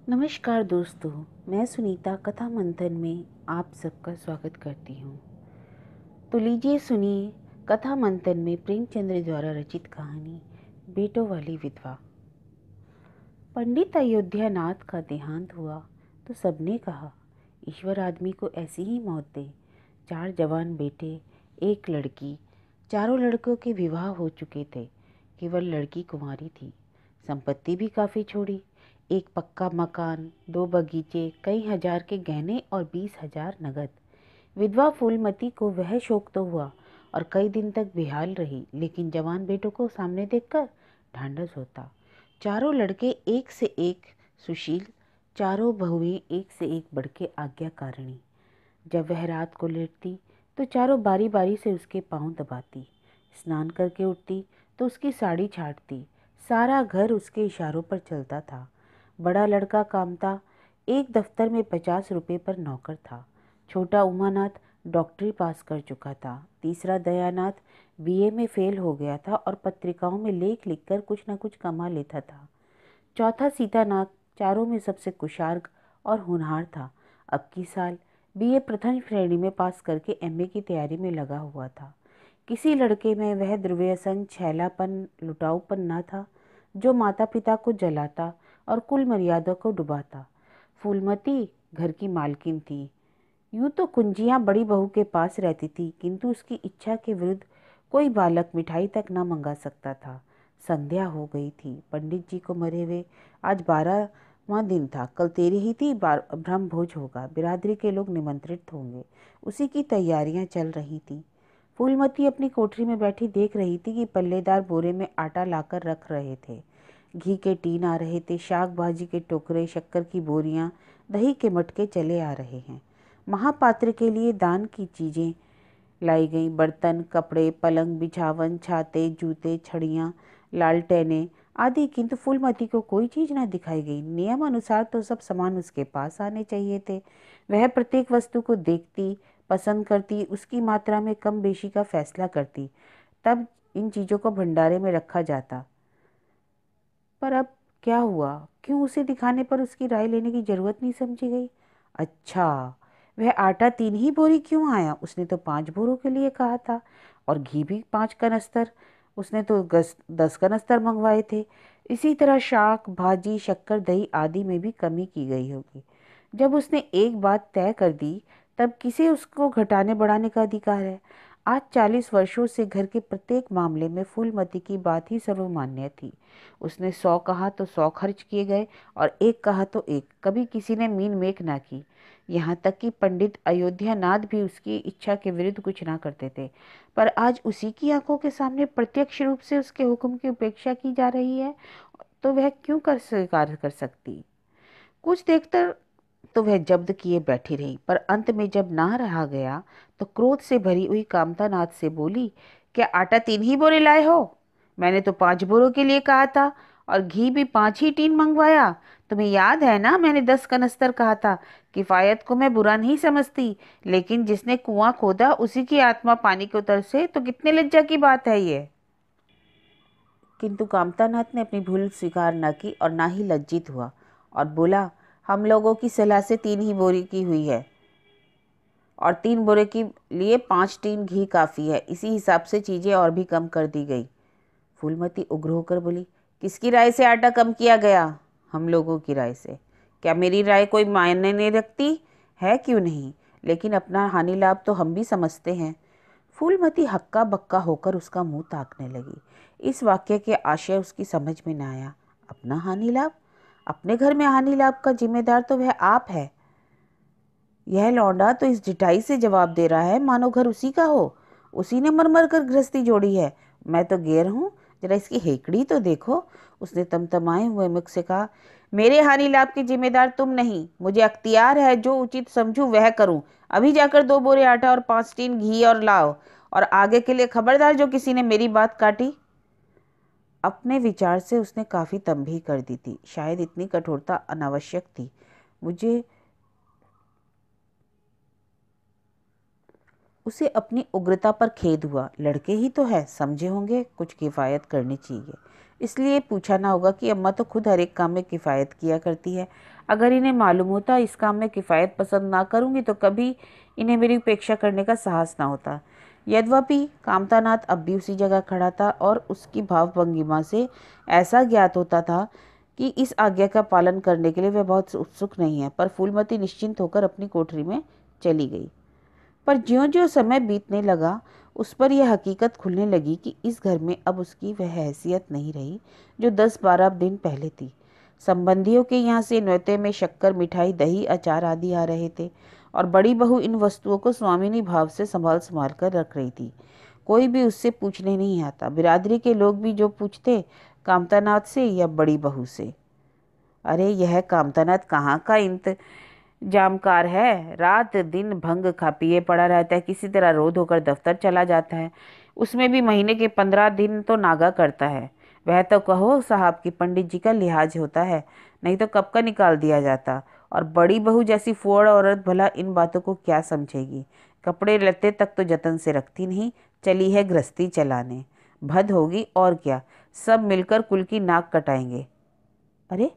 नमस्कार दोस्तों, मैं सुनीता कथा मंथन में आप सबका स्वागत करती हूँ। तो लीजिए सुनिए कथा मंथन में प्रेमचंद्र द्वारा रचित कहानी बेटों वाली विधवा। पंडित अयोध्यानाथ का देहांत हुआ तो सबने कहा, ईश्वर आदमी को ऐसी ही मौत दे। 4 जवान बेटे, 1 लड़की। चारों लड़कों के विवाह हो चुके थे, केवल लड़की कुंवारी थी। संपत्ति भी काफ़ी छोड़ी, 1 पक्का मकान, 2 बगीचे, कई हजार के गहने और 20,000 नगद। विधवा फूलमती को वह शौक तो हुआ और कई दिन तक बेहाल रही, लेकिन जवान बेटों को सामने देखकर ढांढस होता। चारों लड़के एक से एक सुशील, चारों बहुएं एक से एक बढ़ के आज्ञाकारिणी। जब वह रात को लेटती तो चारों बारी बारी से उसके पांव दबाती। स्नान करके उठती तो उसकी साड़ी छाटती। सारा घर उसके इशारों पर चलता था। बड़ा लड़का कामता एक दफ्तर में 50 रुपये पर नौकर था। छोटा उमानाथ डॉक्टरी पास कर चुका था। तीसरा दयानाथ बीए में फेल हो गया था और पत्रिकाओं में लेख लिखकर कुछ न कुछ कमा लेता था। चौथा सीतानाथ चारों में सबसे कुशार्ग और होनहार था। अब की साल बीए प्रथम श्रेणी में पास करके एमए की तैयारी में लगा हुआ था। किसी लड़के में वह दुर्व्यसन, छैलापन, लुटाऊपन न था जो माता पिता को जलाता और कुल मर्यादा को डुबाता। फूलमती घर की मालकिन थी। यूं तो कुंजियां बड़ी बहू के पास रहती थी, किंतु उसकी इच्छा के विरुद्ध कोई बालक मिठाई तक न मंगा सकता था। संध्या हो गई थी। पंडित जी को मरे हुए आज 12वां दिन था। कल 13 थी। ब्रह्म भोज होगा, बिरादरी के लोग निमंत्रित होंगे। उसी की तैयारियां चल रही थी। फूलमती अपनी कोठरी में बैठी देख रही थी कि पल्लेदार बोरे में आटा लाकर रख रहे थे। घी के टीन आ रहे थे, शाक भाजी के टोकरे, शक्कर की बोरियां, दही के मटके चले आ रहे हैं। महापात्र के लिए दान की चीजें लाई गई, बर्तन, कपड़े, पलंग, बिछावन, छाते, जूते, छड़ियाँ, लालटेने आदि, किंतु फूलमती को कोई चीज न दिखाई गई। नियम अनुसार तो सब सामान उसके पास आने चाहिए थे। वह प्रत्येक वस्तु को देखती, पसंद करती, उसकी मात्रा में कम बेशी का फैसला करती, तब इन चीजों को भंडारे में रखा जाता। पर अब क्या हुआ? क्यों उसे दिखाने पर उसकी राय लेने की जरूरत नहीं समझी गई? अच्छा, वह आटा 3 ही बोरी क्यों आया? उसने तो 5 बोरों के लिए कहा था। और घी भी 5 कनस्तर। उसने तो 10 कनस्तर मंगवाए थे। इसी तरह शाक भाजी, शक्कर, दही आदि में भी कमी की गई होगी। जब उसने एक बात तय कर दी, तब किसे उसको घटाने बढ़ाने का अधिकार है? आज 40 वर्षों से घर के प्रत्येक मामले में फूलमती की बात ही सर्वमान्य थी। उसने 100 कहा तो 100 खर्च किए गए और 1 कहा तो 1। कभी किसी ने मीन मेक ना की। यहाँ तक कि पंडित अयोध्यानाथ भी उसकी इच्छा के विरुद्ध कुछ ना करते थे। पर आज उसी की आंखों के सामने प्रत्यक्ष रूप से उसके हुक्म की उपेक्षा की जा रही है, तो वह क्यों कर स्वीकार कर सकती? कुछ देर तक तो वह जब्द किए बैठी रही, पर अंत में जब ना रहा गया तो क्रोध से भरी हुई कामतानाथ से बोली, क्या आटा 3 ही बोरे लाए हो? मैंने तो 5 बोरों के लिए कहा था और घी भी 5 ही टीन मंगवाया। तुम्हें याद है ना, मैंने 10 कनस्तर कहा था। किफायत को मैं बुरा नहीं समझती, लेकिन जिसने कुआं खोदा उसी की आत्मा पानी के उतर से, तो कितने लज्जा की बात है ये। किंतु कामतानाथ ने अपनी भूल स्वीकार न की और ना ही लज्जित हुआ और बोला, हम लोगों की सलाह से 3 ही बोरी की हुई है और 3 बोरे के लिए 5 टीन घी काफ़ी है। इसी हिसाब से चीज़ें और भी कम कर दी गई। फूलमती उग्र होकर बोली, किसकी राय से आटा कम किया गया? हम लोगों की राय से। क्या मेरी राय कोई मायने नहीं रखती है? क्यों नहीं, लेकिन अपना हानि लाभ तो हम भी समझते हैं। फूलमती हक्का बक्का होकर उसका मुंह ताकने लगी। इस वाक्य के आशय उसकी समझ में न आया। अपना हानि लाभ? अपने घर में हानि लाभ का जिम्मेदार तो वह आप है। यह लौंडा तो इस ढिठाई से जवाब दे रहा है मानो घर उसी का हो। उसी ने मर मर कर गृहस्थी जोड़ी है। मैं तो गैर हूँ, जरा इसकी हेकड़ी तो देखो। उसने तमतमाए हुए मुख से कहा, मेरे हानि लाभ की जिम्मेदार तुम नहीं, मुझे अख्तियार है, जो उचित समझूं वह करूं। अभी जाकर 2 बोरे आटा और 5 टीन घी और लाओ, और आगे के लिए खबरदार जो किसी ने मेरी बात काटी। अपने विचार से उसने काफी तंबी कर दी थी। शायद इतनी कठोरता अनावश्यक थी। मुझे उसे अपनी उग्रता पर खेद हुआ। लड़के ही तो है, समझे होंगे कुछ किफायत करनी चाहिए। इसलिए पूछा ना होगा कि अम्मा तो खुद हर एक काम में किफ़ायत किया करती है। अगर इन्हें मालूम होता इस काम में किफ़ायत पसंद ना करूँगी तो कभी इन्हें मेरी उपेक्षा करने का साहस ना होता। यद्यपि कामतानाथ अब भी उसी जगह खड़ा था और उसकी भाव भंगिमा से ऐसा ज्ञात होता था कि इस आज्ञा का पालन करने के लिए वह बहुत उत्सुक नहीं है। पर फूलमती निश्चिंत होकर अपनी कोठरी में चली गई। पर ज्यों-ज्यों समय बीतने लगा उस पर यह हकीकत खुलने लगी कि इस घर में अब उसकी वह हैसियत नहीं रही जो 10-12 दिन पहले थी। संबंधियों के यहाँ से न्योते में शक्कर, मिठाई, दही, अचार आदि आ रहे थे और बड़ी बहू इन वस्तुओं को स्वामिनी भाव से संभाल संभाल कर रख रही थी। कोई भी उससे पूछने नहीं आता। बिरादरी के लोग भी जो पूछते कामतानाथ से या बड़ी बहू से। अरे यह कामतानाथ कहाँ का जामकार है, रात दिन भंग खा पिए पड़ा रहता है, किसी तरह रो धोकर दफ्तर चला जाता है। उसमें भी महीने के 15 दिन तो नागा करता है। वह तो कहो साहब कि पंडित जी का लिहाज होता है, नहीं तो कब का निकाल दिया जाता। और बड़ी बहू जैसी फोड़ औरत भला इन बातों को क्या समझेगी। कपड़े लत्ते तक तो जतन से रखती नहीं, चली है गृहस्थी चलाने। भद होगी और क्या, सब मिलकर कुल की नाक कटाएंगे। अरे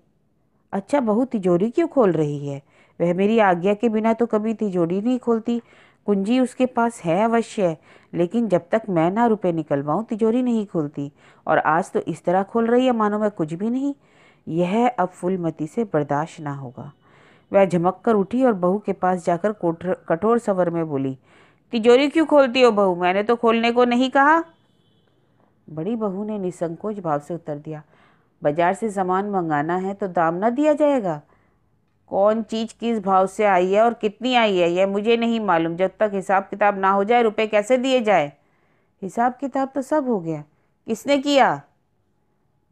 अच्छा, बहू तिजोरी क्यों खोल रही है? वह मेरी आज्ञा के बिना तो कभी तिजोरी नहीं खोलती। कुंजी उसके पास है अवश्य, लेकिन जब तक मैं ना रुपए निकलवाऊं तिजोरी नहीं खोलती। और आज तो इस तरह खोल रही है मानो मैं कुछ भी नहीं। यह अब फूलमती से बर्दाश्त ना होगा। वह झमक कर उठी और बहू के पास जाकर कठोर स्वर में बोली, तिजोरी क्यों खोलती हो बहू? मैंने तो खोलने को नहीं कहा। बड़ी बहू ने निसंकोच भाव से उत्तर दिया, बाजार से सामान मंगाना है तो दाम ना दिया जाएगा? कौन चीज किस भाव से आई है और कितनी आई है यह मुझे नहीं मालूम। जब तक हिसाब किताब ना हो जाए रुपए कैसे दिए जाए? हिसाब किताब तो सब हो गया। किसने किया?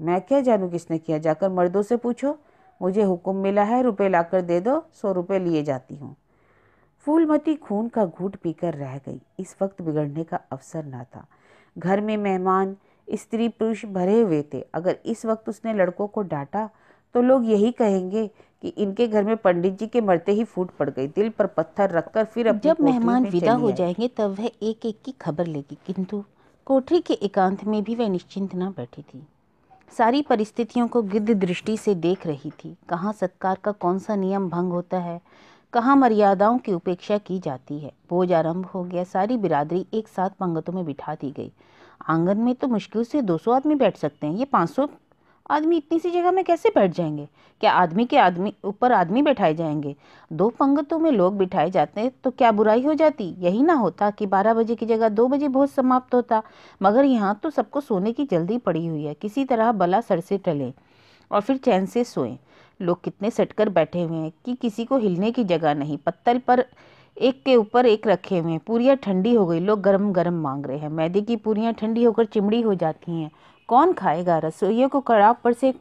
मैं क्या जानूं किसने किया, जाकर मर्दों से पूछो। मुझे हुक्म मिला है रुपए लाकर दे दो, 100 रुपए लिए जाती हूँ। फूलमती खून का घूंट पीकर रह गई। इस वक्त बिगड़ने का अवसर ना था। घर में मेहमान स्त्री पुरुष भरे हुए थे। अगर इस वक्त उसने लड़कों को डांटा तो लोग यही कहेंगे कि इनके घर में पंडित जी के मरते ही फूट पड़ गई। दिल पर पत्थर रखकर फिर अपनी जब कोठरी मेहमान में विदा चली हो आई। जाएंगे तब वह एक एक की खबर लेगी, किंतु कोठरी के एकांत में भी वह निश्चिंत न बैठी थी। सारी परिस्थितियों को गिद्ध दृष्टि से देख रही थी। कहाँ सत्कार का कौन सा नियम भंग होता है, कहाँ मर्यादाओं की उपेक्षा की जाती है। भोज आरंभ हो गया। सारी बिरादरी एक साथ पंगतों में बिठा दी गई। आंगन में तो मुश्किल से 200 आदमी बैठ सकते हैं, ये 500 आदमी इतनी सी जगह में कैसे बैठ जाएंगे? क्या आदमी के आदमी ऊपर आदमी बैठाए जाएंगे? 2 पंगतों में लोग बिठाए जाते हैं तो क्या बुराई हो जाती? यही ना होता कि 12 बजे की जगह 2 बजे भोज समाप्त होता। मगर यहाँ तो सबको सोने की जल्दी पड़ी हुई है। किसी तरह भला सर से टले और फिर चैन से सोएं। लोग कितने सटकर बैठे हुए हैं कि किसी को हिलने की जगह नहीं। पत्तल पर एक के ऊपर एक रखे हुए हैं। पूरियाँ ठंडी हो गई, लोग गरम गरम मांग रहे हैं। मैदे की पूरियाँ ठंडी होकर चिमड़ी हो जाती हैं, कौन खाएगा? रसोइयों को कड़ाह पर से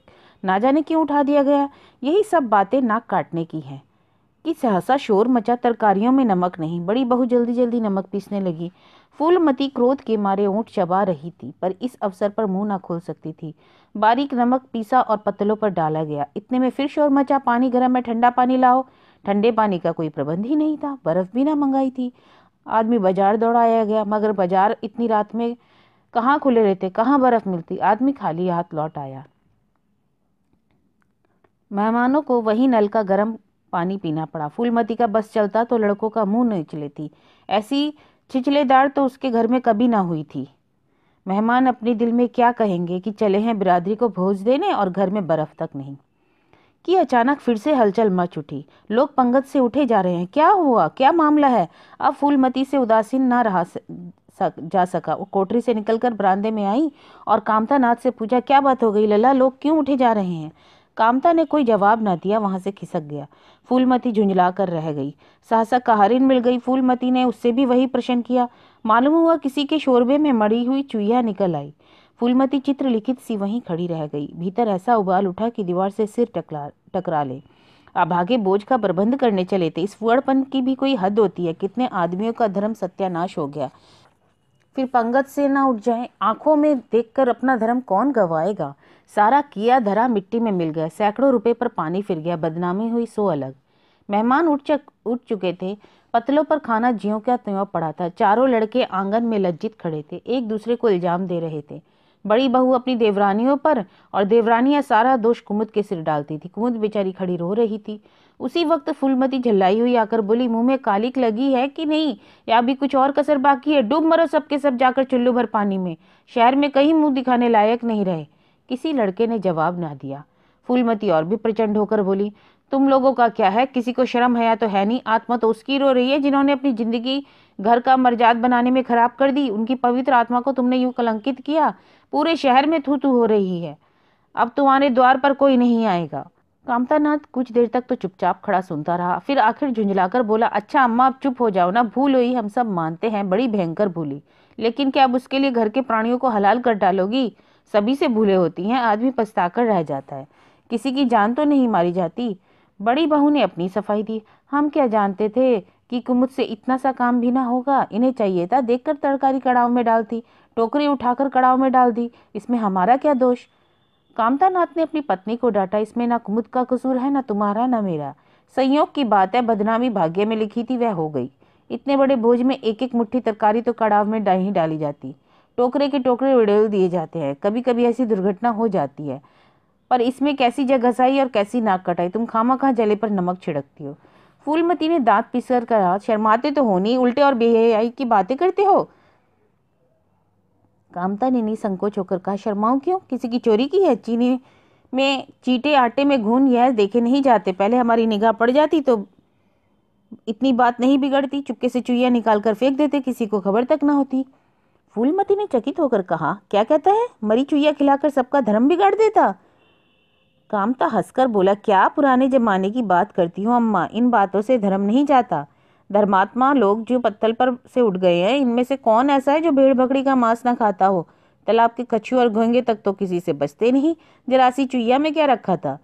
ना जाने क्यों उठा दिया गया। यही सब बातें नाक काटने की हैं कि सहसा शोर मचा। तरकारियों में नमक नहीं। बड़ी बहू जल्दी जल्दी नमक पीसने लगी। फूलमती क्रोध के मारे ऊँट चबा रही थी, पर इस अवसर पर मुंह ना खोल सकती थी। बारीक नमक पीसा और पत्तलों पर डाला गया। इतने में फिर शोर मचा, पानी गर्म है, ठंडा पानी लाओ। ठंडे पानी का कोई प्रबंध ही नहीं था। बर्फ भी ना मंगाई थी। आदमी बाजार दौड़ाया गया, मगर बाजार इतनी रात में कहाँ खुले रहते, कहाँ बर्फ मिलती। आदमी खाली हाथ लौट आया। मेहमानों को वही नल का गर्म पानी पीना पड़ा। फूलमती का बस चलता तो लड़कों का मुंह नहीं लेती। ऐसी छिछलेदार तो उसके घर में कभी ना हुई थी। मेहमान अपने दिल में क्या कहेंगे कि चले हैं बिरादरी को भोज देने और घर में बर्फ तक नहीं। कि अचानक फिर से हलचल मच उठी। लोग पंगत से उठे जा रहे हैं। क्या हुआ, क्या मामला है? अब फूलमती से उदासीन ना रहा जा सका। वो कोठरी से निकलकर बरामदे में आई और कामता नाथ से पूछा, क्या बात हो गई लला, लोग क्यों उठे जा रहे हैं? कामता ने कोई जवाब न दिया, वहां से खिसक गया। फूलमती झुंझला कर रह गई। सहसा कहारिन मिल गई। फूलमती ने उससे भी वही प्रश्न किया। मालूम हुआ किसी के शोरबे में मड़ी हुई चुईया निकल आई। फूलमती चित्रलिखित सी वहीं खड़ी रह गई। भीतर ऐसा उबाल उठा कि दीवार से सिर टकरा ले। अभागे बोझ का प्रबंध करने चले थे। इस फुअड़पन की भी कोई हद होती है। कितने आदमियों का धर्म सत्यानाश हो गया। फिर पंगत से ना उठ जाए। आंखों में देखकर अपना धर्म कौन गवाएगा। सारा किया धरा मिट्टी में मिल गया। सैकड़ों रुपए पर पानी फिर गया। बदनामी हुई सो अलग। मेहमान उठ चुके थे। पतलों पर खाना ज्यों का त्यों पड़ा था। चारों लड़के आंगन में लज्जित खड़े थे, एक दूसरे को इल्जाम दे रहे थे। बड़ी बहू अपनी देवरानियों पर और देवरानियां सारा दोष कुमुद के सिर डालती थी। कुमुद बेचारी खड़ी रो रही थी। उसी वक्त फूलमती झल्लाई हुई आकर बोली, मुंह में कालिक लगी है कि नहीं, या अभी कुछ और कसर बाकी है? डूब मरो सबके सब जाकर चुल्लू भर पानी में, शहर में कहीं मुंह दिखाने लायक नहीं रहे। किसी लड़के ने जवाब ना दिया। फूलमती और भी प्रचंड होकर बोली, तुम लोगों का क्या है, किसी को शर्म हया तो है नहीं। आत्मा तो उसकी रो रही है जिन्होंने अपनी जिंदगी घर का मर्जाद बनाने में खराब कर दी। उनकी पवित्र आत्मा को तुमने यूं कलंकित किया। पूरे शहर में थू थू हो रही है। अब तुम्हारे द्वार पर कोई नहीं आएगा। कामतानाथ कुछ देर तक तो चुपचाप खड़ा सुनता रहा, फिर आखिर झुंझलाकर बोला, अच्छा अम्मा अब चुप हो जाओ ना, भूल हुई, हम सब मानते हैं, बड़ी भयंकर भूली, लेकिन क्या अब उसके लिए घर के प्राणियों को हलाल कर डालोगी? सभी से भूले होती हैं, आदमी पछताकर रह जाता है, किसी की जान तो नहीं मारी जाती। बड़ी बहू ने अपनी सफाई दी, हम क्या जानते थे कि कुमुद से इतना सा काम भी ना होगा। इन्हें चाहिए था देखकर तरकारी कड़ाव में डालती, टोकरी उठाकर कड़ाव में डाल दी, इसमें हमारा क्या दोष? कामतानाथ ने अपनी पत्नी को डांटा, इसमें ना कुमुद का कसूर है, ना तुम्हारा ना मेरा। संयोग की बात है, बदनामी भाग्य में लिखी थी, वह हो गई। इतने बड़े भोज में एक एक मुट्ठी तरकारी तो कड़ाव में नहीं डाली जाती, टोकरे के टोकरे उड़ेल दिए जाते हैं। कभी कभी ऐसी दुर्घटना हो जाती है, पर इसमें कैसी जग घसाई और कैसी नाक कटाई, तुम खामखा जले पर नमक छिड़कती हो। फूलमती ने दांत पिसकर कहा, शर्माते तो हो नहीं, उल्टे और बेहयाई की बातें करते हो। कामता ने निसंकोच होकर कहा, शर्माऊं क्यों, किसी की चोरी की है? चीनी में चीटे आटे में घुन यह देखे नहीं जाते, पहले हमारी निगाह पड़ जाती तो इतनी बात नहीं बिगड़ती, चुपके से चुईया निकाल कर फेंक देते, किसी को खबर तक ना होती। फूलमती ने चकित होकर कहा, क्या कहता है, मरी चुईया खिलाकर सबका धर्म बिगाड़ देता? कामता हंसकर बोला, क्या पुराने जमाने की बात करती हूँ अम्मा, इन बातों से धर्म नहीं जाता। धर्मात्मा लोग जो पत्तल पर से उठ गए हैं, इनमें से कौन ऐसा है जो भेड़ बकरी का मांस ना खाता हो? तालाब के कछुए और घोंगे तक तो किसी से बचते नहीं, जरा सी चुईया में क्या रखा था?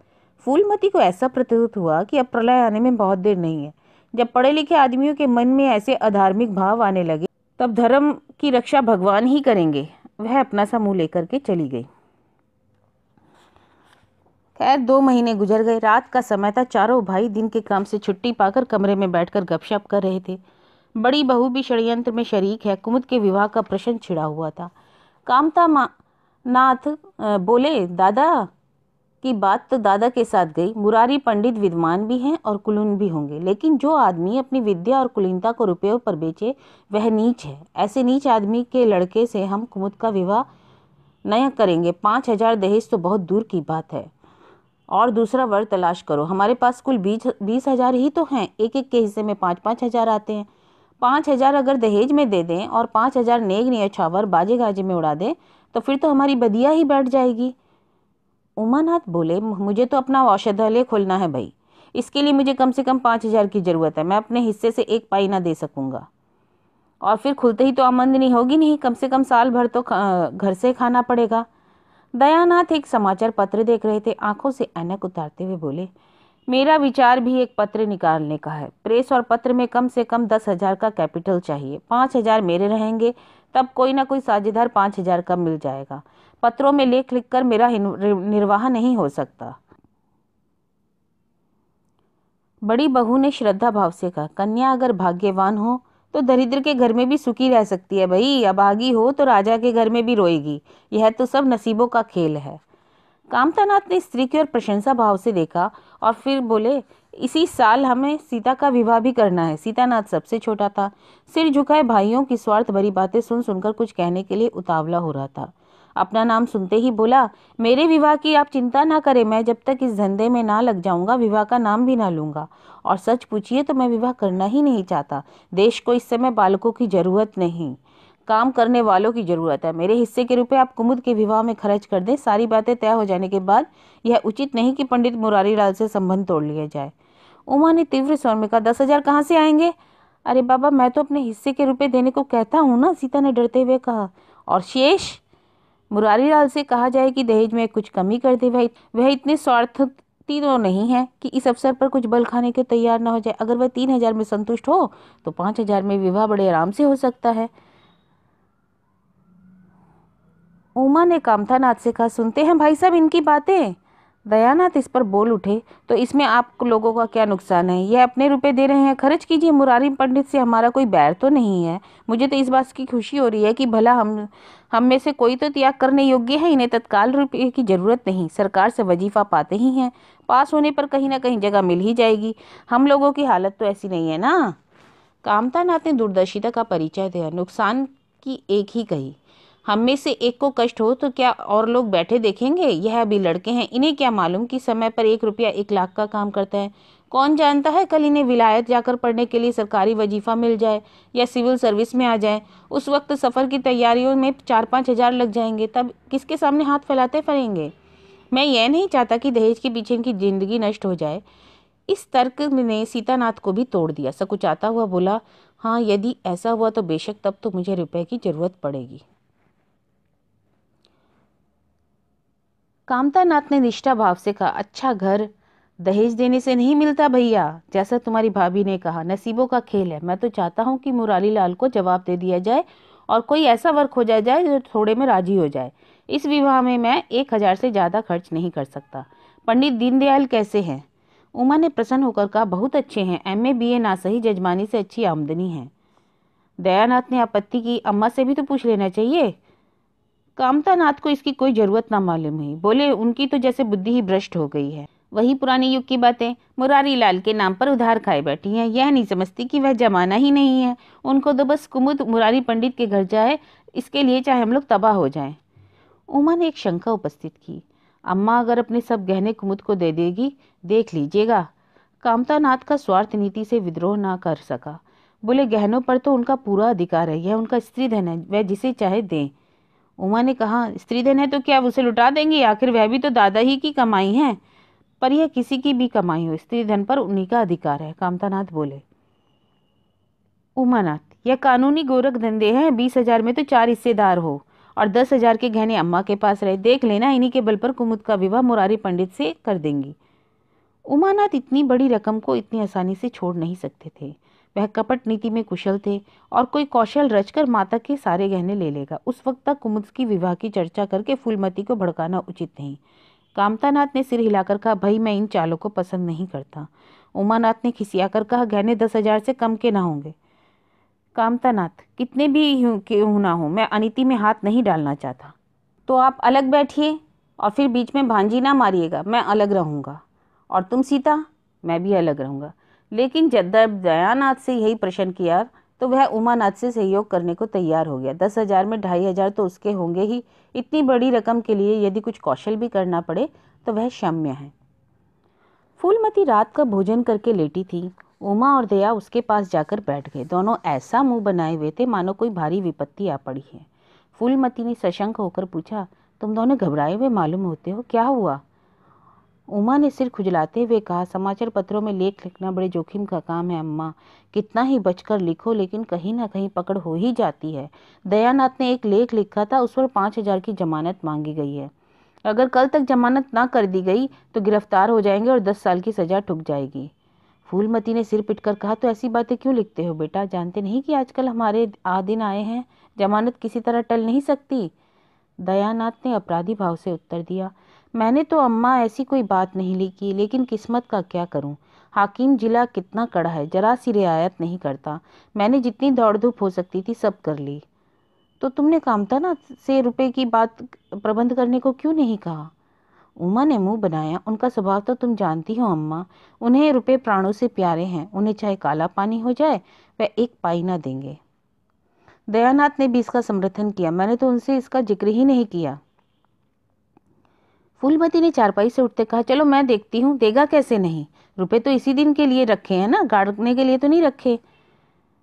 फूलमती को ऐसा प्रतीत हुआ कि अब प्रलय आने में बहुत देर नहीं है। जब पढ़े लिखे आदमियों के मन में ऐसे अधार्मिक भाव आने लगे, तब धर्म की रक्षा भगवान ही करेंगे। वह अपना सा मुंह लेकर के चली गई। खैर 2 महीने गुजर गए। रात का समय था, चारों भाई दिन के काम से छुट्टी पाकर कमरे में बैठकर गपशप कर रहे थे। बड़ी बहू भी षड्यंत्र में शरीक है। कुमुद के विवाह का प्रश्न छिड़ा हुआ था। कामता नाथ बोले, दादा की बात तो दादा के साथ गई। मुरारी पंडित विद्वान भी हैं और कुलीन भी होंगे, लेकिन जो आदमी अपनी विद्या और कुलीनता को रुपयों पर बेचे वह नीच है। ऐसे नीच आदमी के लड़के से हम कुमुद का विवाह नया करेंगे। 5,000 दहेज तो बहुत दूर की बात है, और दूसरा वर तलाश करो। हमारे पास कुल 20,000 ही तो हैं, एक एक के हिस्से में 5-5 हजार आते हैं। 5,000 अगर दहेज में दे दें और 5,000 नेग न्यौछावर बाजे गाजे में उड़ा दें तो फिर तो हमारी बदिया ही बैठ जाएगी। उमानाथ बोले, मुझे तो अपना औषधालय खोलना है भाई, इसके लिए मुझे कम से कम 5,000 की जरूरत है। मैं अपने हिस्से से एक पाई ना दे सकूंगा, और फिर खुलते ही तो आमदनी होगी नहीं, कम से कम साल भर तो घर से खाना पड़ेगा। दयानाथ एक समाचार पत्र देख रहे थे, आंखों से ऐनक उतारते हुए बोले, मेरा विचार भी एक पत्र निकालने का है। प्रेस और पत्र में कम से कम 10,000 का कैपिटल चाहिए। 5,000 मेरे रहेंगे, तब कोई ना कोई साझेदार 5,000 का मिल जाएगा। पत्रों में लेख लिखकर मेरा निर्वाह नहीं हो सकता। बड़ी बहू ने श्रद्धा भाव से कहा, कन्या अगर भाग्यवान हो तो दरिद्र के घर में भी सुखी रह सकती है भाई, अभागी हो तो राजा के घर में भी रोएगी। यह तो सब नसीबों का खेल है। कामतानाथ ने स्त्री की ओर प्रशंसा भाव से देखा और फिर बोले, इसी साल हमें सीता का विवाह भी करना है। सीतानाथ सबसे छोटा था, सिर झुकाए भाइयों की स्वार्थ भरी बातें सुन सुनकर कुछ कहने के लिए उतावला हो रहा था। अपना नाम सुनते ही बोला, मेरे विवाह की आप चिंता ना करें, मैं जब तक इस धंधे में ना लग जाऊंगा विवाह का नाम भी ना लूंगा। और सच पूछिए तो मैं विवाह करना ही नहीं चाहता। देश को इस समय बालकों की जरूरत नहीं, काम करने वालों की जरूरत है। मेरे हिस्से के रुपए आप कुमुद के विवाह में खर्च कर दें। सारी बातें तय हो जाने के बाद यह उचित नहीं कि पंडित मुरारी लाल से संबंध तोड़ लिया जाए। उमा ने तीव्र स्वर में कहा, 10,000 कहाँ से आएंगे? अरे बाबा, मैं तो अपने हिस्से के रुपए देने को कहता हूँ ना, सीता ने डरते हुए कहा। और शेष मुरारी लाल से कहा जाए कि दहेज में कुछ कमी कर दे। वह इतने स्वार्थी तो नहीं है कि इस अवसर पर कुछ बल खाने के तैयार न हो जाए। अगर वह 3,000 में संतुष्ट हो तो 5,000 में विवाह बड़े आराम से हो सकता है। उमा ने कामतानाथ से कहा, सुनते हैं भाई साहब इनकी बातें? दयानाथ इस पर बोल उठे, तो इसमें आप लोगों का क्या नुकसान है? यह अपने रुपए दे रहे हैं, खर्च कीजिए। मुरारी पंडित से हमारा कोई बैर तो नहीं है। मुझे तो इस बात की खुशी हो रही है कि भला हम में से कोई तो त्याग करने योग्य है। इन्हें तत्काल रुपये की जरूरत नहीं, सरकार से वजीफा पाते ही हैं, पास होने पर कहीं ना कहीं जगह मिल ही जाएगी। हम लोगों की हालत तो ऐसी नहीं है ना। कामतानाथ ने दूरदर्शिता का परिचय दिया, नुकसान की एक ही कही। हम में से एक को कष्ट हो तो क्या और लोग बैठे देखेंगे? यह अभी लड़के हैं, इन्हें क्या मालूम कि समय पर 1 रुपया 1 लाख का काम करता है। कौन जानता है कल इन्हें विलायत जाकर पढ़ने के लिए सरकारी वजीफा मिल जाए या सिविल सर्विस में आ जाए। उस वक्त सफ़र की तैयारियों में 4-5 हजार लग जाएंगे, तब किसके सामने हाथ फैलाते फिरेंगे? मैं यह नहीं चाहता कि दहेज के पीछे इनकी जिंदगी नष्ट हो जाए। इस तर्क ने सीतानाथ को भी तोड़ दिया। सकुचाता हुआ बोला, हाँ यदि ऐसा हुआ तो बेशक, तब तो मुझे रुपए की जरूरत पड़ेगी। कामतानाथ ने निष्ठा भाव से कहा, अच्छा घर दहेज देने से नहीं मिलता भैया। जैसा तुम्हारी भाभी ने कहा, नसीबों का खेल है। मैं तो चाहता हूँ कि मुरारी लाल को जवाब दे दिया जाए और कोई ऐसा वर खोजा जाए जो थोड़े में राजी हो जाए। इस विवाह में मैं 1 हजार से ज्यादा खर्च नहीं कर सकता। पंडित दीनदयाल कैसे हैं? उमा ने प्रसन्न होकर कहा, बहुत अच्छे हैं, MA BA ना सही, जजमानी से अच्छी आमदनी है। दयानाथ ने आपत्ति की, अम्मा से भी तो पूछ लेना चाहिए। कामतानाथ को इसकी कोई जरूरत ना मालूम हुई। बोले, उनकी तो जैसे बुद्धि ही भ्रष्ट हो गई है। वही पुराने युग की बातें मुरारी लाल के नाम पर उधार खाए बैठी हैं। यह नहीं समझती कि वह जमाना ही नहीं है। उनको तो बस कुमुद मुरारी पंडित के घर जाए, इसके लिए चाहे हम लोग तबाह हो जाएं। उमा ने एक शंका उपस्थित की, अम्मा अगर अपने सब गहने कुमुद को दे देगी, देख लीजिएगा। कामतानाथ का स्वार्थ नीति से विद्रोह ना कर सका। बोले, गहनों पर तो उनका पूरा अधिकार है, यह उनका स्त्री धन है, वह जिसे चाहे दें। उमा ने कहा, स्त्री धन है तो क्या उसे लुटा देंगी? आखिर वह भी तो दादा ही की कमाई है। पर यह किसी की भी कमाई हो, स्त्री धन पर उन्हीं का अधिकार है। कामतानाथ बोले, उमानाथ, यह कानूनी गोरख धंधे हैं। 20 हजार में तो 4 हिस्सेदार हो और 10 हजार के गहने अम्मा के पास रहे। देख लेना, इन्हीं के बल पर कुमुद का विवाह मुरारी पंडित से कर देंगी। उमानाथ इतनी बड़ी रकम को इतनी आसानी से छोड़ नहीं सकते थे। वह कपट नीति में कुशल थे और कोई कौशल रचकर माता के सारे गहने ले लेगा। उस वक्त तक कुमुद की विवाह की चर्चा करके फूलमती को भड़काना उचित नहीं। कामतानाथ ने सिर हिलाकर कहा, भाई मैं इन चालों को पसंद नहीं करता। उमानाथ ने खिसियाकर कहा, गहने 10 हजार से कम के ना होंगे। कामतानाथ, कितने भी क्यों ना हो, मैं अनीति में हाथ नहीं डालना चाहता। तो आप अलग बैठिए और फिर बीच में भांजी ना मारिएगा। मैं अलग रहूंगा। और तुम सीता? मैं भी अलग रहूंगा। लेकिन जब दयानाथ से यही प्रश्न किया तो वह उमानाथ से सहयोग करने को तैयार हो गया। 10 हजार में 2.5 हजार तो उसके होंगे ही। इतनी बड़ी रकम के लिए यदि कुछ कौशल भी करना पड़े तो वह क्षम्य है। फूलमती रात का भोजन करके लेटी थी। उमा और दया उसके पास जाकर बैठ गए। दोनों ऐसा मुंह बनाए हुए थे मानो कोई भारी विपत्ति आ पड़ी है। फूलमती ने सशंक होकर पूछा, तुम दोनों घबराए हुए मालूम होते हो, क्या हुआ? उमा ने सिर खुजलाते हुए कहा, समाचार पत्रों में लेख लिखना बड़े जोखिम का काम है अम्मा। कितना ही बचकर लिखो, लेकिन कहीं ना कहीं पकड़ हो ही जाती है। दयानाथ ने एक लेख लिखा था, उस पर 5 हजार की जमानत मांगी गई है। अगर कल तक जमानत ना कर दी गई तो गिरफ्तार हो जाएंगे और 10 साल की सजा ठुक जाएगी। फूलमती ने सिर पिटकर कहा, तो ऐसी बातें क्यों लिखते हो बेटा? जानते नहीं कि आजकल हमारे दिन आए हैं, जमानत किसी तरह टल नहीं सकती। दयानाथ ने अपराधी भाव से उत्तर दिया, मैंने तो अम्मा ऐसी कोई बात नहीं लिखी, लेकिन किस्मत का क्या करूं। हाकिम जिला कितना कड़ा है, जरा सी रियायत नहीं करता। मैंने जितनी दौड़ धूप हो सकती थी सब कर ली। तो तुमने कामतानाथ से रुपए की बात प्रबंध करने को क्यों नहीं कहा? उमा ने मुंह बनाया, उनका स्वभाव तो तुम जानती हो अम्मा। उन्हें रुपए प्राणों से प्यारे हैं। उन्हें चाहे काला पानी हो जाए, वह 1 पाई ना देंगे। दयानाथ ने भी इसका समर्थन किया, मैंने तो उनसे इसका जिक्र ही नहीं किया। फूलमती ने चारपाई से उठते कहा, चलो मैं देखती हूँ, देगा कैसे नहीं? रुपए तो इसी दिन के लिए रखे हैं ना, गाड़ने के लिए तो नहीं रखे।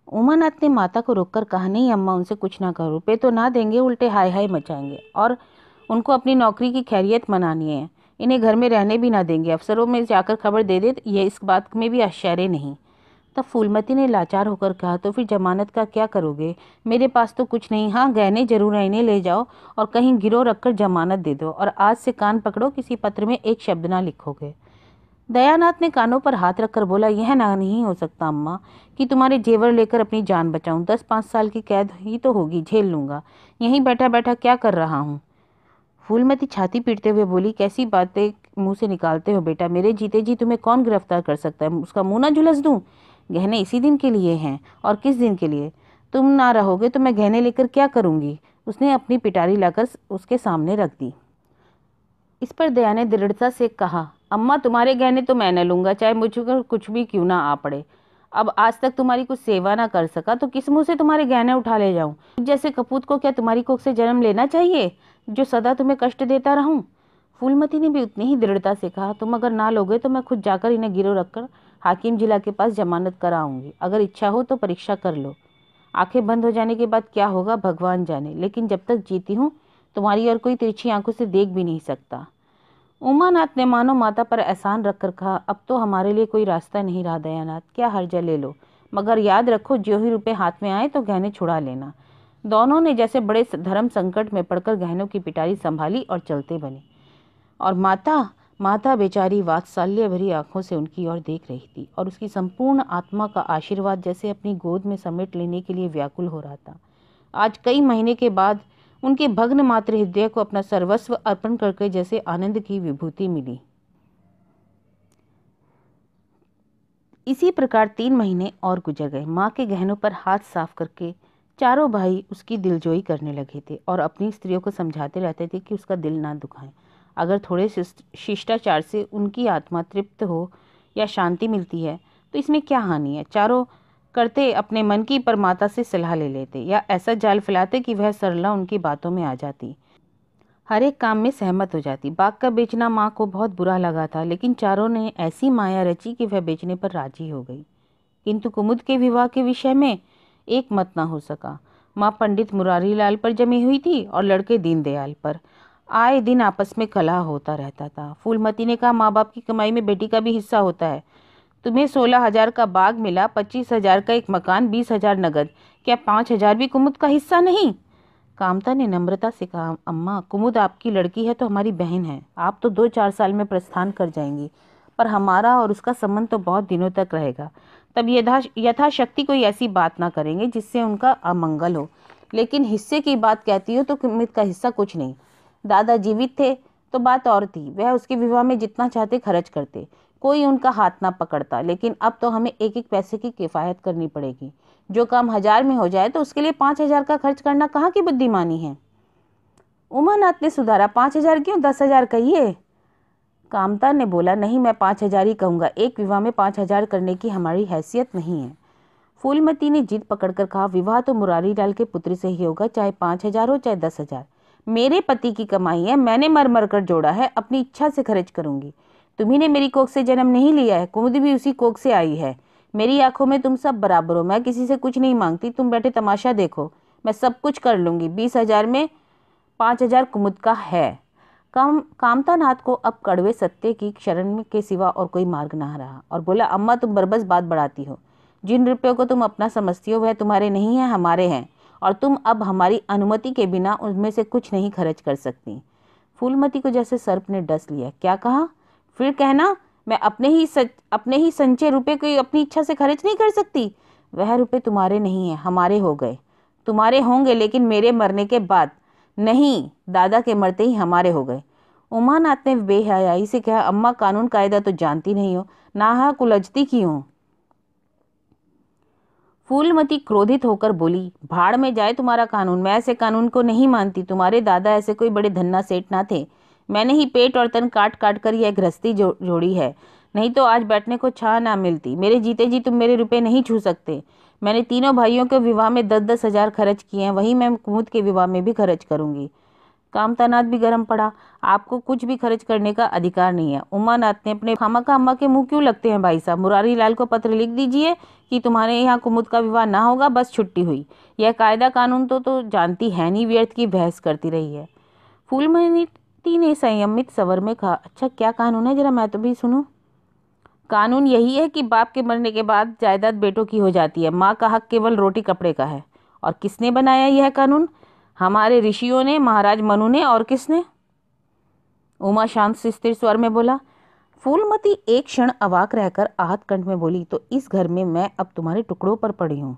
उमानाथ ने माता को रोककर कहा, नहीं अम्मा, उनसे कुछ ना करो। रुपए तो ना देंगे, उल्टे हाय हाय मचाएंगे और उनको अपनी नौकरी की खैरियत मनानी है। इन्हें घर में रहने भी ना देंगे। अफसरों में जाकर खबर दे दे, ये इस बात में भी आश्चर्य नहीं। तब फूलमती ने लाचार होकर कहा, तो फिर जमानत का क्या करोगे? मेरे पास तो कुछ नहीं। हाँ, गहने जरूर है, इन्हें ले जाओ और कहीं गिरो रखकर जमानत दे दो, और आज से कान पकड़ो, किसी पत्र में एक शब्द ना लिखोगे। दयानाथ ने कानों पर हाथ रखकर बोला, यह ना नहीं हो सकता अम्मा कि तुम्हारे जेवर लेकर अपनी जान बचाऊं। 10-5 साल की कैद ही तो होगी, झेल लूंगा। यहीं बैठा बैठा क्या कर रहा हूँ। फूलमती छाती पीटते हुए बोली, कैसी बातें मुंह से निकालते हो बेटा, मेरे जीते जी तुम्हें कौन गिरफ्तार कर सकता है, उसका मुंह ना झुलस दूं। गहने इसी दिन के लिए हैं। और किस दिन के लिए? तुम ना रहोगे तो मैं गहने लेकर क्या करूंगी? उसने अपनी पिटारी लाकर उसके सामने रख दी। इस पर दया ने दृढ़ता से कहा, अम्मा तुम्हारे गहने तो मैं न लूंगा, चाहे मुझको कुछ भी क्यों ना आ पड़े। अब आज तक तुम्हारी कुछ सेवा ना कर सका तो किस मुंह से तुम्हारे गहने उठा ले जाऊं? जैसे कपूत को क्या तुम्हारी कोख से जन्म लेना चाहिए, जो सदा तुम्हें कष्ट देता रहूं? फूलमती ने भी उतनी ही दृढ़ता से कहा, तुम अगर ना लोगे तो मैं खुद जाकर इन्हें गिरफ्तार रखकर हाकिम जिला के पास जमानत कराऊंगी। अगर इच्छा हो तो परीक्षा कर लो। आंखें बंद हो जाने के बाद क्या होगा भगवान जाने, लेकिन जब तक जीती हूँ तुम्हारी और कोई तिरछी आंखों से देख भी नहीं सकता। उमानाथ ने मानो माता पर एहसान रखकर कहा, अब तो हमारे लिए कोई रास्ता नहीं रहा दयानाथ, क्या हर्जा ले लो, मगर याद रखो जो ही रुपए हाथ में आए तो गहने छुड़ा लेना। दोनों ने जैसे बड़े धर्म संकट में पड़कर गहनों की पिटारी संभाली और चलते बने। और माता बेचारी वात्सल्य भरी आंखों से उनकी ओर देख रही थी और उसकी संपूर्ण आत्मा का आशीर्वाद जैसे अपनी गोद में समेट लेने के लिए व्याकुल हो रहा था। आज कई महीने के बाद उनके भग्न मात्र हृदय को अपना सर्वस्व अर्पण करके जैसे आनंद की विभूति मिली। इसी प्रकार 3 महीने और गुजर गए। माँ के गहनों पर हाथ साफ करके चारों भाई उसकी दिलजोई करने लगे थे और अपनी स्त्रियों को समझाते रहते थे कि उसका दिल ना दुखाएं। अगर थोड़े शिष्टाचार से उनकी आत्मा तृप्त हो या शांति मिलती है तो इसमें क्या हानि है। चारों करते अपने मन की पर माता से सलाह ले लेते या ऐसा जाल फैलाते कि वह सरला उनकी बातों में आ जाती, हर एक काम में सहमत हो जाती। बाग का बेचना माँ को बहुत बुरा लगा था, लेकिन चारों ने ऐसी माया रची कि वह बेचने पर राजी हो गई। किंतु कुमुद के विवाह के विषय में एक मत न हो सका। माँ पंडित मुरारी लाल पर जमी हुई थी और लड़के दीनदयाल पर। आए दिन आपस में कलह होता रहता था। फूलमती ने कहा, माँ बाप की कमाई में बेटी का भी हिस्सा होता है। तुम्हें 16,000 का बाग मिला, 25,000 का एक मकान, 20,000 नगद, क्या 5,000 भी कुमुद का हिस्सा नहीं? कामता ने नम्रता से कहा, अम्मा कुमुद आपकी लड़की है तो हमारी बहन है। आप तो 2-4 साल में प्रस्थान कर जाएंगी, पर हमारा और उसका संबंध तो बहुत दिनों तक रहेगा। तब यथाशक्ति कोई ऐसी बात ना करेंगे जिससे उनका अमंगल हो। लेकिन हिस्से की बात कहती हो तो कुमुद का हिस्सा कुछ नहीं। दादा जीवित थे तो बात और थी, वह उसके विवाह में जितना चाहते खर्च करते, कोई उनका हाथ ना पकड़ता। लेकिन अब तो हमें एक एक पैसे की किफायत करनी पड़ेगी। जो काम 1000 में हो जाए तो उसके लिए 5,000 का खर्च करना कहाँ की बुद्धिमानी है? उमानाथ ने सुधारा, 5,000 क्यों, 10,000 कहिए। कामता ने बोला, नहीं मैं 5,000 ही कहूँगा, एक विवाह में 5,000 करने की हमारी हैसियत नहीं है। फूलमती ने जिद पकड़कर कहा, विवाह तो मुरारी लाल के पुत्र से ही होगा, चाहे 5,000 हो चाहे 10,000। मेरे पति की कमाई है, मैंने मर मर कर जोड़ा है, अपनी इच्छा से खर्च करूंगी। तुम्ही ने मेरी कोख से जन्म नहीं लिया है, कुमुद भी उसी कोख से आई है। मेरी आंखों में तुम सब बराबर हो, मैं किसी से कुछ नहीं मांगती। तुम बैठे तमाशा देखो, मैं सब कुछ कर लूंगी। 20,000 में 5,000 कुमुद का है। कामतानाथ को अब कड़वे सत्य की शरण के सिवा और कोई मार्ग ना रहा और बोला, अम्मा तुम बरबस बात बढ़ाती हो। जिन रुपयों को तुम अपना समझती हो वह तुम्हारे नहीं है, हमारे हैं, और तुम अब हमारी अनुमति के बिना उनमें से कुछ नहीं खर्च कर सकती। फूलमती को जैसे सर्प ने डस लिया। क्या कहा? फिर कहना मैं अपने ही संचय रुपए को अपनी इच्छा से खर्च नहीं कर सकती? वह रुपए तुम्हारे नहीं है, हमारे हो गए। तुम्हारे होंगे लेकिन मेरे मरने के बाद नहीं, दादा के मरते ही हमारे हो गए। उमानाथ ने बेहयाई से कहा, अम्मा कानून कायदा तो जानती नहीं हो, नाहक उलझती क्यों? फूलमती क्रोधित होकर बोली, भाड़ में जाए तुम्हारा कानून, मैं ऐसे कानून को नहीं मानती। तुम्हारे दादा ऐसे कोई बड़े धन्ना सेठ ना थे। मैंने ही पेट और तन काट काट कर यह गृहस्थी जोड़ी है, नहीं तो आज बैठने को छां ना मिलती। मेरे जीते जी तुम मेरे रुपए नहीं छू सकते। मैंने तीनों भाइयों के विवाह में 10-10 हजार खर्च किए हैं, वही मैं कुमुद के विवाह में भी खर्च करूंगी। कामतानाथ भी गर्म पड़ा, आपको कुछ भी खर्च करने का अधिकार नहीं है। उमानाथ ने अपने खामखा अम्मा के मुंह क्यों लगते हैं भाई साहब, मुरारी लाल को पत्र लिख दीजिए कि तुम्हारे यहाँ कुमुद का विवाह ना होगा, बस छुट्टी हुई। यह कायदा कानून तो जानती है नहीं, व्यर्थ की बहस करती रही है। फूलमती ने संयमित स्वर में कहा, अच्छा क्या कानून है, जरा मैं तो भी सुनूं। कानून यही है कि बाप के मरने के बाद जायदाद बेटों की हो जाती है, माँ का हक केवल रोटी कपड़े का है। और किसने बनाया यह कानून? हमारे ऋषियों ने, महाराज मनु ने, और किसने? उमा शांत स्थिर स्वर में बोला। फूलमती एक क्षण अवाक रहकर आहत कंठ में बोली, तो इस घर में मैं अब तुम्हारे टुकड़ों पर पड़ी हूँ,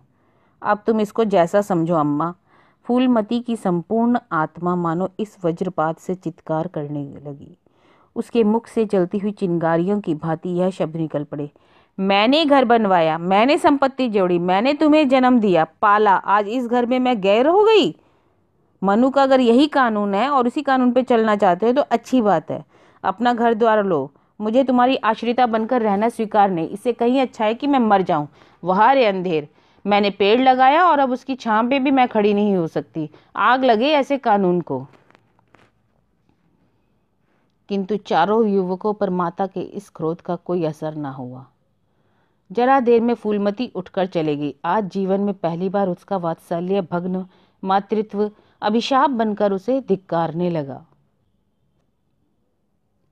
अब तुम इसको जैसा समझो अम्मा। फूलमती की संपूर्ण आत्मा मानो इस वज्रपात से चित्कार करने लगी। उसके मुख से जलती हुई चिंगारियों की भांति यह शब्द निकल पड़े, मैंने घर बनवाया, मैंने संपत्ति जोड़ी, मैंने तुम्हें जन्म दिया, पाला, आज इस घर में मैं गैर हो गई। मनु का अगर यही कानून है और उसी कानून पे चलना चाहते हो तो अच्छी बात है, अपना घर द्वार लो, मुझे तुम्हारी आश्रिता बनकर रहना स्वीकार नहीं। इससे कहीं अच्छा है कि मैं मर जाऊं। वहां रे अंधेर, मैंने पेड़ लगाया और अब उसकी छांव पे भी मैं खड़ी नहीं हो सकती। आग लगे ऐसे कानून को। किंतु चारों युवकों पर माता के इस क्रोध का कोई असर न हुआ। जरा देर में फूलमती उठकर चलेगी। आज जीवन में पहली बार उसका वात्सल्य भग्न मातृत्व अभिशाप बनकर उसे धिक्कारने लगा।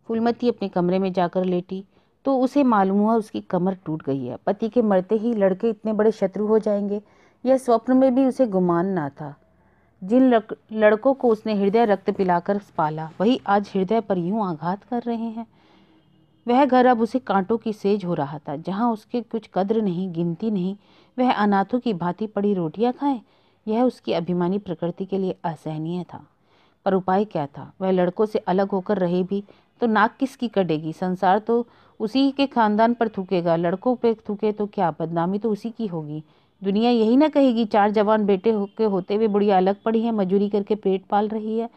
फूलमती अपने कमरे में जाकर लेटी तो उसे मालूम हुआ उसकी कमर टूट गई है। पति के मरते ही लड़के इतने बड़े शत्रु हो जाएंगे, यह स्वप्न में भी उसे गुमान ना था। जिन लड़कों को उसने हृदय रक्त पिलाकर पाला, वही आज हृदय पर यूं आघात कर रहे हैं। वह घर अब उसे कांटों की सेज हो रहा था। जहां उसके कुछ कद्र नहीं, गिनती नहीं, वह अनाथों की भांति पड़ी रोटियां खाए, यह उसकी अभिमानी प्रकृति के लिए असहनीय था। पर उपाय क्या था? वह लड़कों से अलग होकर रहे भी तो नाक किसकी कटेगी? संसार तो उसी के खानदान पर थूकेगा। लड़कों पे थूके तो क्या, बदनामी तो उसी की होगी। दुनिया यही ना कहेगी 4 जवान बेटे होते हुए बुढ़िया अलग पड़ी है, मजूरी करके पेट पाल रही है।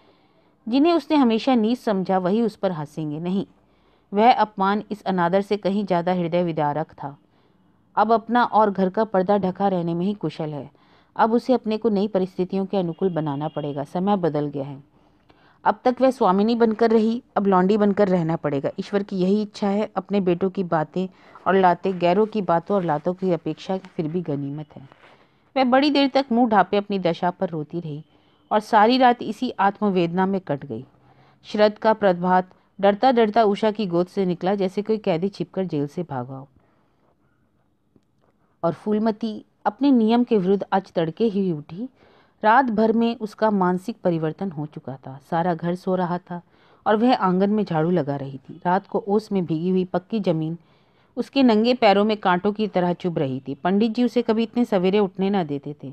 जिन्हें उसने हमेशा नीच समझा वही उस पर हंसेंगे। नहीं, वह अपमान इस अनादर से कहीं ज्यादा हृदय विदारक था। अब अपना और घर का पर्दा ढका रहने में ही कुशल है। अब उसे अपने को नई परिस्थितियों के अनुकूल बनाना पड़ेगा। समय बदल गया है। अब तक वह स्वामिनी बनकर रही, अब लौंडी बनकर रहना पड़ेगा। ईश्वर की यही इच्छा है। अपने बेटों की बातें और लातें गैरों की बातों और लातों की अपेक्षा फिर भी गनीमत है। वह बड़ी देर तक मुंह ढांपे अपनी दशा पर रोती रही और सारी रात इसी आत्मवेदना में कट गई। शरद का प्रभात डरता डरता उषा की गोद से निकला, जैसे कोई कैदी छिपकर जेल से भागा हो। और फूलमती अपने नियम के विरुद्ध आज तड़के ही उठी। रात भर में उसका मानसिक परिवर्तन हो चुका था। सारा घर सो रहा था और वह आंगन में झाड़ू लगा रही थी। रात को ओस में भीगी हुई पक्की जमीन उसके नंगे पैरों में कांटों की तरह चुभ रही थी। पंडित जी उसे कभी इतने सवेरे उठने न देते थे।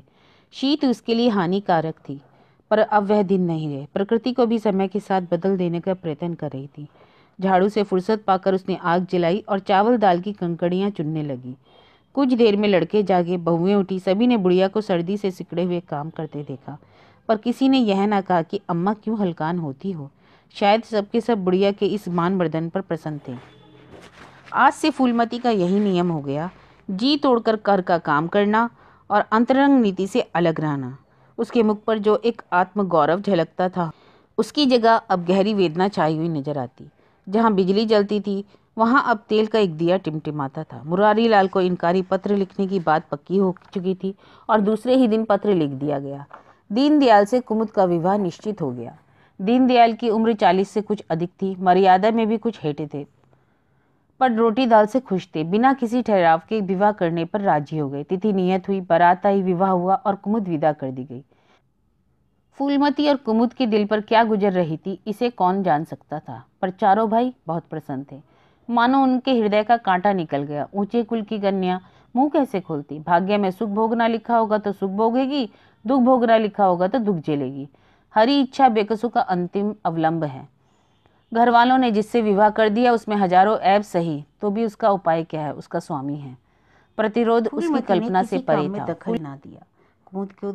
शीत उसके लिए हानिकारक थी, पर अब वह दिन नहीं रहे। प्रकृति को भी समय के साथ बदल देने का प्रयत्न कर रही थी। झाड़ू से फुर्सत पाकर उसने आग जलाई और चावल दाल की कंकड़ियां चुनने लगी। कुछ देर में लड़के जागे, बहुएं उठी। सभी ने बुढ़िया को सर्दी से सिकड़े हुए काम करते देखा, पर किसी ने यह ना कहा कि अम्मा क्यों हलकान होती हो। शायद सबके सब बुढ़िया के इस मानवर्धन पर प्रसन्न थे। आज से फूलमती का यही नियम हो गया, जी तोड़कर कर का काम करना और अंतरंग नीति से अलग रहना। उसके मुख पर जो एक आत्मगौरव झलकता था, उसकी जगह अब गहरी वेदना छाई हुई नजर आती। जहाँ बिजली जलती थी वहाँ अब तेल का एक दिया टिमटिमाता था। मुरारी लाल को इनकारी पत्र लिखने की बात पक्की हो चुकी थी और दूसरे ही दिन पत्र लिख दिया गया। दीनदयाल से कुमुद का विवाह निश्चित हो गया। दीनदयाल की उम्र 40 से कुछ अधिक थी, मर्यादा में भी कुछ हेठे थे, पर रोटी दाल से खुश थे। बिना किसी ठहराव के विवाह करने पर राजी हो गए। तिथि नियत हुई, बारात आई, विवाह हुआ और कुमुद विदा कर दी गई। फूलमती और कुमुद के दिल पर क्या गुजर रही थी, इसे कौन जान सकता था, पर चारों भाई बहुत प्रसन्न थे। मानो उनके हृदय का कांटा निकल गया। ऊंचे कुल की कन्या मुंह कैसे खोलती? भाग्य में सुख भोगना लिखा होगा तो सुख भोगेगी, दुख भोगना लिखा होगा तो दुख झेलेगी। हरी इच्छा बेकसों का अंतिम अवलंब है। घर वालों ने जिससे विवाह कर दिया उसमें हजारों ऐब सही, तो भी उसका उपाय क्या है? उसका स्वामी है। प्रतिरोध उसकी कल्पना से परे था। दखल ना दिया। कुमुद को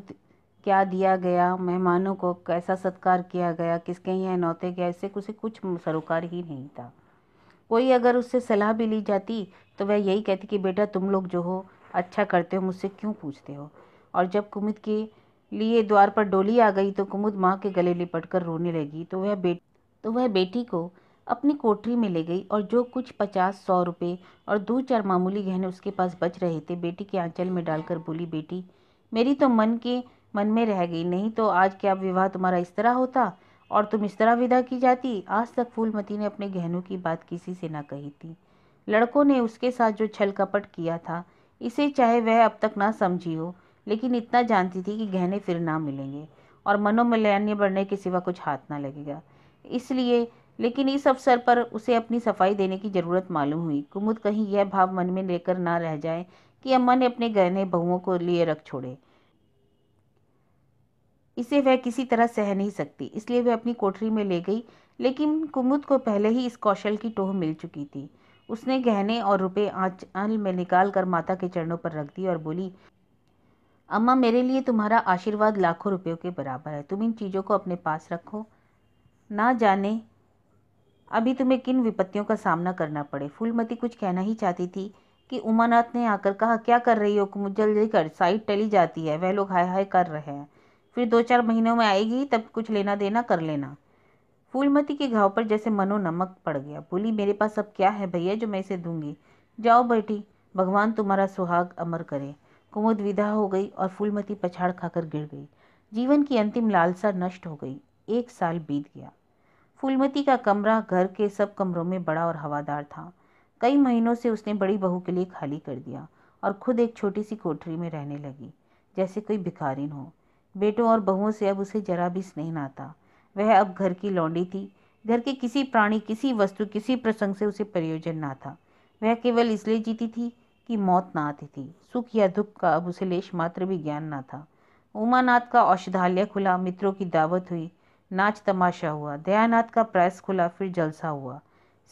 क्या दिया गया, मेहमानों को कैसा सत्कार किया गया, किसके यहाँ नौते गए, इससे उसे कुछ सरोकार ही नहीं था। कोई अगर उससे सलाह भी ली जाती तो वह यही कहती कि बेटा तुम लोग जो हो अच्छा करते हो, मुझसे क्यों पूछते हो। और जब कुमुद के लिए द्वार पर डोली आ गई तो कुमुद माँ के गले लिपट कर रोने लगी। तो वह बेटी को अपनी कोठरी में ले गई और जो कुछ 50-100 रुपये और 2-4 मामूली गहने उसके पास बच रहे थे बेटी के आंचल में डालकर बोली, बेटी मेरी तो मन में रह गई, नहीं तो आज क्या विवाह तुम्हारा इस तरह होता और तुम इस तरह विदा की जाती। आज तक फूलमती ने अपने गहनों की बात किसी से ना कही थी। लड़कों ने उसके साथ जो छल कपट किया था, इसे चाहे वह अब तक ना समझी हो, लेकिन इतना जानती थी कि गहने फिर ना मिलेंगे और मनोमलिन्य बढ़ने के सिवा कुछ हाथ ना लगेगा। इसलिए लेकिन इस अवसर पर उसे अपनी सफाई देने की जरूरत मालूम हुई। कुमुद कहीं यह भाव मन में लेकर ना रह जाए कि अम्मा ने अपने गहने बहुओं को लिए रख छोड़े। इसे वह किसी तरह सह नहीं सकती, इसलिए वह अपनी कोठरी में ले गई। लेकिन कुमुद को पहले ही इस कौशल की टोह मिल चुकी थी। उसने गहने और रुपए आंचल में निकाल कर माता के चरणों पर रख दी और बोली, अम्मा, मेरे लिए तुम्हारा आशीर्वाद लाखों रुपयों के बराबर है। तुम इन चीज़ों को अपने पास रखो, ना जाने अभी तुम्हें किन विपत्तियों का सामना करना पड़े। फूलमती कुछ कहना ही चाहती थी कि उमानाथ ने आकर कहा, क्या कर रही हो कुमुद, जल्दी कर, साइट टली जाती है, वह लोग हाय हाय कर रहे हैं, फिर 2-4 महीनों में आएगी, तब कुछ लेना देना कर लेना। फूलमती के घाव पर जैसे मनो नमक पड़ गया। बोली, मेरे पास अब क्या है भैया जो मैं इसे दूंगी। जाओ बेटी, भगवान तुम्हारा सुहाग अमर करे। कुमुद विदा हो गई और फूलमती पछाड़ खाकर गिर गई। जीवन की अंतिम लालसा नष्ट हो गई। 1 साल बीत गया। फूलमती का कमरा घर के सब कमरों में बड़ा और हवादार था। कई महीनों से उसने बड़ी बहू के लिए खाली कर दिया और खुद एक छोटी सी कोठरी में रहने लगी, जैसे कोई भिखारिन हो। बेटों और बहुओं से अब उसे जरा भी स्नेह ना था। वह अब घर की लौंडी थी। घर के किसी प्राणी, किसी वस्तु, किसी प्रसंग से उसे प्रयोजन ना था। वह केवल इसलिए जीती थी कि मौत ना आती थी। सुख या दुख का अब उसे लेश मात्र भी ज्ञान ना था। उमानाथ का औषधालय खुला, मित्रों की दावत हुई, नाच तमाशा हुआ। दयानाथ का प्रेस खुला, फिर जलसा हुआ।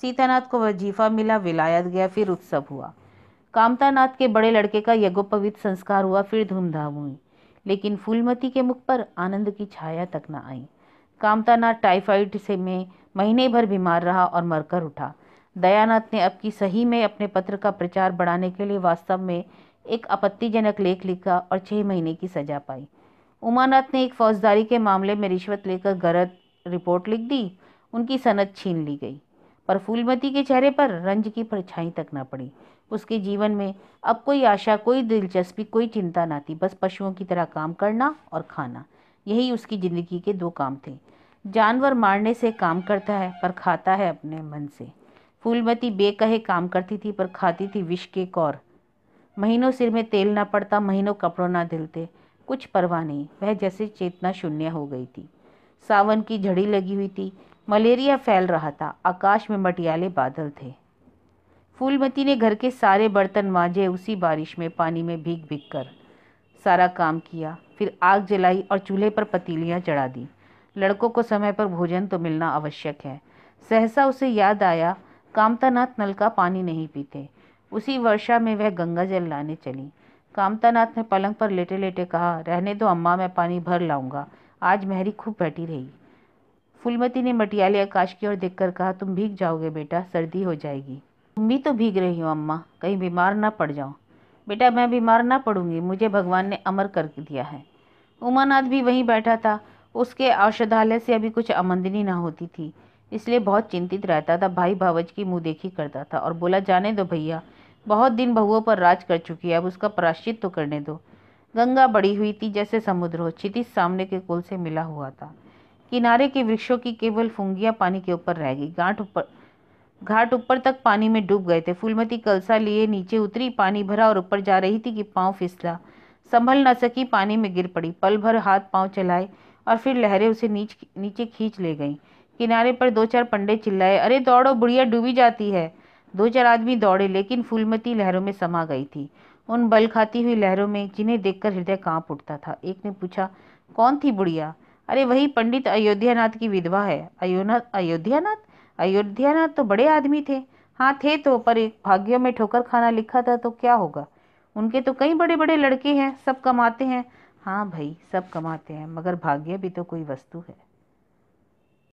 सीतानाथ को वजीफा मिला, विलायत गया, फिर उत्सव हुआ। कामतानाथ के बड़े लड़के का यज्ञोपवीत संस्कार हुआ, फिर धूमधाम हुई। लेकिन फूलमती के मुख पर आनंद की छाया तक न आई। कामतानाथ टाइफाइड से में महीने भर बीमार रहा और मरकर उठा। दयानाथ ने अब की सही में अपने पत्र का प्रचार बढ़ाने के लिए वास्तव में एक आपत्तिजनक लेख लिखा और 6 महीने की सजा पाई। उमानाथ ने एक फौजदारी के मामले में रिश्वत लेकर गलत रिपोर्ट लिख दी। उनकी सनद छीन ली गई। पर फूलमती के चेहरे पर रंज की परछाई तक न पड़ी। उसके जीवन में अब कोई आशा, कोई दिलचस्पी, कोई चिंता न थी। बस पशुओं की तरह काम करना और खाना, यही उसकी जिंदगी के 2 काम थे। जानवर मारने से काम करता है, पर खाता है अपने मन से। फूलमती बेकहे काम करती थी, पर खाती थी विष के कौर। महीनों सिर में तेल ना पड़ता, महीनों कपड़ों ना धुलते, कुछ परवाह नहीं। वह जैसे चेतना शून्य हो गई थी। सावन की झड़ी लगी हुई थी। मलेरिया फैल रहा था। आकाश में मटियाले बादल थे। फूलमती ने घर के सारे बर्तन मांजे, उसी बारिश में, पानी में भीग भीग कर सारा काम किया। फिर आग जलाई और चूल्हे पर पतीलियां चढ़ा दी। लड़कों को समय पर भोजन तो मिलना आवश्यक है। सहसा उसे याद आया, कामतानाथ नल का पानी नहीं पीते। उसी वर्षा में वह गंगा जल लाने चली। कामतानाथ ने पलंग पर लेटे लेटे कहा, रहने दो अम्मा, मैं पानी भर लाऊंगा, आज मेहरी खूब बैठी रही। फूलमती ने मटियाले आकाश की ओर देखकर कहा, तुम भीग जाओगे बेटा, सर्दी हो जाएगी। तुम भी तो भीग रही हो अम्मा, कहीं बीमार ना पड़ जाओ। बेटा, मैं बीमार ना पड़ूंगी, मुझे भगवान ने अमर कर दिया है। उमानाथ भी वहीं बैठा था। उसके औषधालय से अभी कुछ आमदनी ना होती थी, इसलिए बहुत चिंतित रहता था। भाई भावज की मुँह देखी करता था और बोला, जाने दो भैया, बहुत दिन बहुओं पर राज कर चुकी है, अब उसका प्रायश्चित तो करने दो। गंगा बढ़ी हुई थी जैसे समुद्र हो। क्षितिज सामने के कुल से मिला हुआ था। किनारे के वृक्षों की केवल फुंगियां पानी के ऊपर रह गई। घाट ऊपर तक पानी में डूब गए थे। फूलमती कलसा लिए नीचे उतरी, पानी भरा और ऊपर जा रही थी कि पांव फिसला। संभल न सकी, पानी में गिर पड़ी। पल भर हाथ पांव चलाए और फिर लहरें उसे नीचे खींच ले गईं। किनारे पर 2-4 पंडे चिल्लाए, अरे दौड़ो, बुढ़िया डूबी जाती है। 2-4 आदमी दौड़े, लेकिन फूलमती लहरों में समा गई थी, उन बल खाती हुई लहरों में जिन्हें देखकर हृदय कांप उठता था। एक ने पूछा, कौन थी बुढ़िया? अरे वही पंडित अयोध्यानाथ की विधवा है। अयोध्यानाथ? अयोध्यानाथ तो बड़े आदमी थे। हाँ थे तो, पर एक भाग्यों में ठोकर खाना लिखा था तो क्या होगा। उनके तो कई बड़े बड़े लड़के हैं, सब कमाते हैं। हाँ भाई, सब कमाते हैं, मगर भाग्य भी तो कोई वस्तु है।